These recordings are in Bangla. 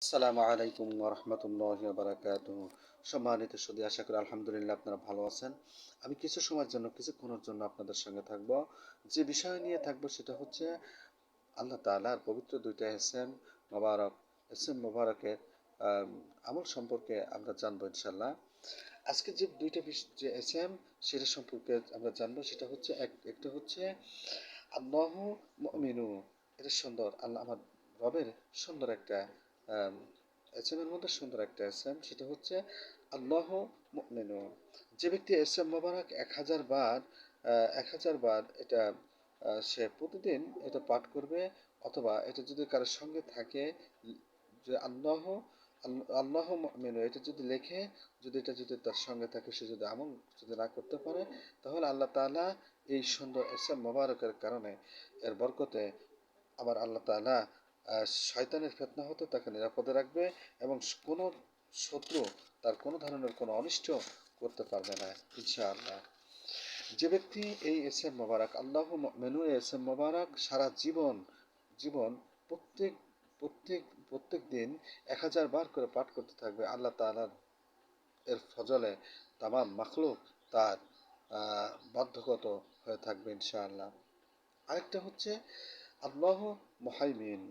আসসালামু আলাইকুম ওয়া রাহমাতুল্লাহি ওয়া বারাকাতুহু। সম্মানিত সুধী, আশা করি আলহামদুলিল্লাহ আপনারা ভালো আছেন। আমি কিছু সময়ের জন্য কিছুক্ষণের জন্য আপনাদের সঙ্গে থাকব। যে বিষয় নিয়ে থাকবো সেটা হচ্ছে আল্লাহ তাআলার পবিত্র দুইটা ইসম মোবারক, ইসম মোবারকের আমল সম্পর্কে আমরা জানবো ইনশাআল্লাহ। আজকে যে দুইটা যে ইসম সেটা সম্পর্কে আমরা জানবো, সেটা হচ্ছে একটা হচ্ছে আল্লাহু মুমিনু। এটা সুন্দর, আল্লাহ আমার রবের সুন্দর একটা এসএমের মধ্যে সুন্দর একটা এসএম, সেটা হচ্ছে আল্লাহ মুমিনু। যে ব্যক্তি এসএম মোবারক 1000 বার 1000 বার এটা সে প্রতিদিন এটা পাঠ করবে, অথবা এটা যদি কারোর সঙ্গে থাকে যে আল্লাহ মুমিনু এটা যদি লেখে, যদি তার সঙ্গে থাকে, সে যদি আমল যদি না করতে পারে, তাহলে আল্লাহ তাআলা এই সুন্দর এসএম মোবারকের কারণে, এর বরকতে আবার আল্লাহ তাআলা শয়তানের ফিতনা হতে তাকে নিরাপদে রাখবে, এবং কোনো শত্রু তার কোনো ধরনের কোনো অনিষ্ট করতে পারবে না ইনশাআল্লাহ। যে ব্যক্তি এই এসএম মোবারক আল্লাহু মুমিনু এসএম মোবারক সারা জীবন জীবন প্রত্যেক প্রত্যেক প্রত্যেক দিন 1000 বার করে পাঠ করতে থাকবে, আল্লাহ তাআলার এর ফজলে তামাম মাখলুক তার বাধ্যগত হয়ে থাকবে ইনশাআল্লাহ। আরেকটা হচ্ছে আল্লাহ মুহাইমিন।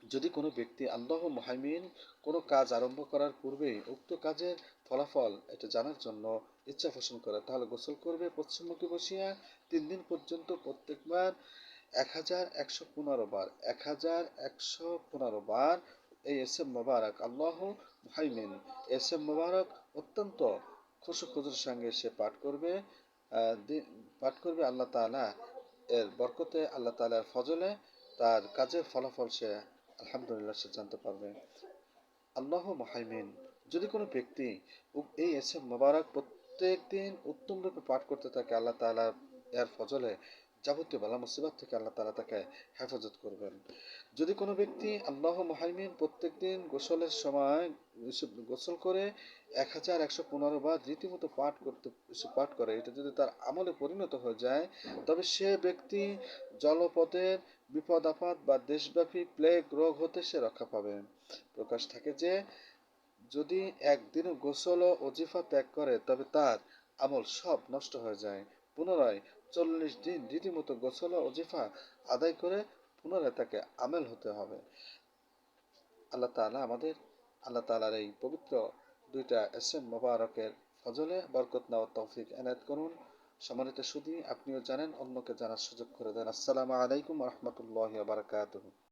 যদি কোনো ব্যক্তি আল্লাহ মুহাইমিন কোনো কাজ আরম্ভ করার পূর্বেই উক্ত কাজের ফলাফল এটা জানার জন্য ইচ্ছা পোষণ করে, তাহলে গোসল করবে পশ্চিমমুখী বসিয়া 3 দিন পর্যন্ত প্রত্যেকবার 1115 বার 1115 বার এই এসএম মোবারক আল্লাহ মুহাইমিন এসএম মোবারক অত্যন্ত খুশুখুজুর সঙ্গে সে পাঠ করবে। আল্লাহ তাআলা এর বরকতে, আল্লাহ তাআলার ফজলে তার কাজের ফলাফল সে আলহামদুলিল্লাহ সে জানতে পারবে। আল্লাহ মুহাইমিন। যদি কোনো ব্যক্তি এই এসএম মোবারক প্রত্যেক দিন উত্তম রূপে পাঠ করতে থাকে, আল্লাহ তাআলা এর ফজলে যাবতীয় বালা মুসিবত থেকে আল্লাহ তাআলা তাকে হেফাজত করবেন। যদি কোনো ব্যক্তি আল্লাহ মুহাইমিন প্রত্যেক দিন গোসলের সময় গোসল করে 1115 বার রীতিমতো পাঠ করে, এটা যদি তার আমলে পরিণত হয়ে যায়, তবে সে ব্যক্তি জলপথের বিপদ আপদ বা দেশব্যাপী প্লেগ রোগ হতে সে রক্ষা পাবে। প্রকাশ থাকে যে যদি একদিনও গোসল ও ওজিফা ত্যাগ করে, তবে তার আমল সব নষ্ট হয়ে যায়। পুনরায় 40 দিন রীতিমতো গোসল ও ওজিফা আদায় করে পুনরায় তাকে আমেল হতে হবে। আল্লাহ তাআলার এই পবিত্র দুইটা এসএম মোবারকের ফজলে বরকত নেওয়ার তৌফিক এনায়েত করুন। সম্মানিত সুধী, আপনিও জানেন, অন্যকে জানার সুযোগ করে দেন। আসসালামু আলাইকুম ওয়া রাহমাতুল্লাহি ওয়া বারাকাতুহু।